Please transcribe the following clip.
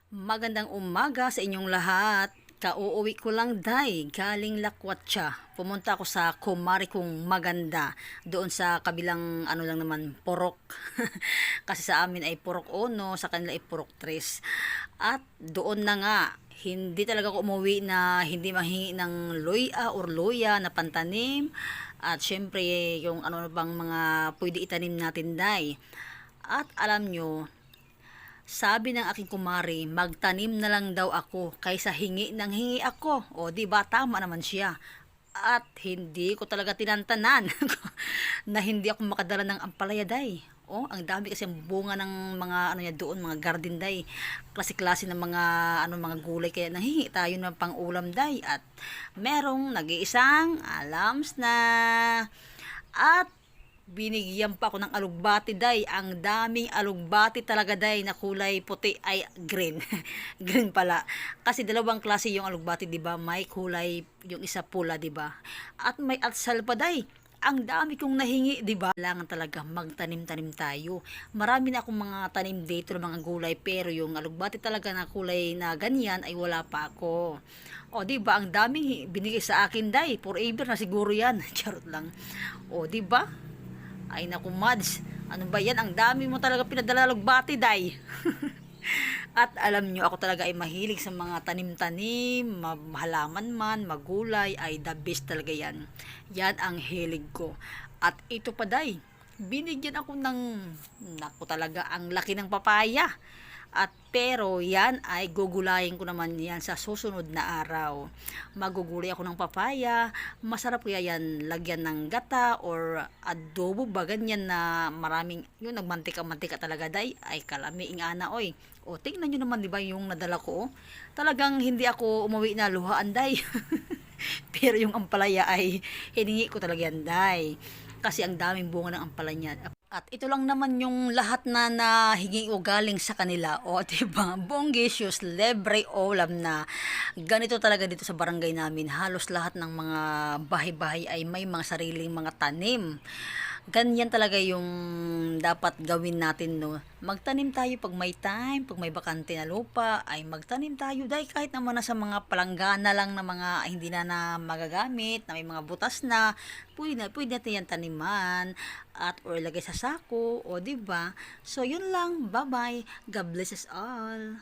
Magandang umaga sa inyong lahat. Kauuwi ko lang day, galing Lakwatsa. Pumunta ako sa kumari kong maganda. Doon sa kabilang ano lang naman, Purok. Kasi sa amin ay Purok 1, sa kanila ay Purok 3. At doon na nga, hindi talaga ako umuwi na hindi mahingi ng luya or luya na pantanim. At syempre yung ano bang mga pwede itanim natin day. At alam nyo, sabi ng aking kumari, magtanim na lang daw ako kaysa hingi ng hingi ako. O, di ba tama naman siya. At hindi ko talaga tinantanan na hindi ako makadala ng ampalaya day. Oh, ang dami kasi ang bunga ng mga ano niya doon, mga garden day. Klase-klase ng mga ano mga gulay kaya nahihingi tayo ng pang-ulam day at merong nag-iisang alams na at binigyan pa ako ng alugbati day. Ang daming alugbati talaga day na kulay puti ay green. Green pala. Kasi dalawang klase yung alugbati, 'di ba? May kulay yung isa pula, 'di ba? At may atsal pa day. Ang dami kong nahingi, 'di ba? Kailangan talaga magtanim-tanim tayo. Marami na akong mga tanim dito ng mga gulay pero yung alugbati talaga na kulay na ganyan ay wala pa ako. O, 'di ba? Ang daming binigay sa akin day. Forever na siguro 'yan. Charot lang. O, 'di ba? Ay naku Mads, ano ba yan? Ang dami mo talaga pinadala lugbati, day. At alam nyo, ako talaga ay mahilig sa mga tanim-tanim, halaman man, magulay, ay the best talaga yan. Yan ang hilig ko. At ito pa, day, binigyan ako ng, naku talaga, ang laki ng papaya. At pero yan ay gugulayin ko naman yan sa susunod na araw. Magugulay ako ng papaya. Masarap kaya yan lagyan ng gata or adobo ba ganyan na maraming yun nagmantika-mantika talaga day. Ay kalami ingana oy. O tingnan nyo naman 'di ba yung nadala ko. Oh. Talagang hindi ako umuwi na luhaan day. Pero yung ampalaya ay hiningi ko talaga yan day. Kasi ang daming bunga ng ampalaya. At ito lang naman yung lahat na nahingi o galing sa kanila. O, diba? Bonggisius, lebre olam na. Ganito talaga dito sa barangay namin. Halos lahat ng mga bahay-bahay ay may mga sariling mga tanim. Ganyan talaga yung dapat gawin natin, no. Magtanim tayo pag may time, pag may bakante na lupa, ay magtanim tayo dahil kahit naman na sa mga palanggana lang na mga hindi na magagamit, na may mga butas na, pwede natin yan taniman at or lagay sa sako, o 'di ba? So yun lang, bye-bye. God bless us all.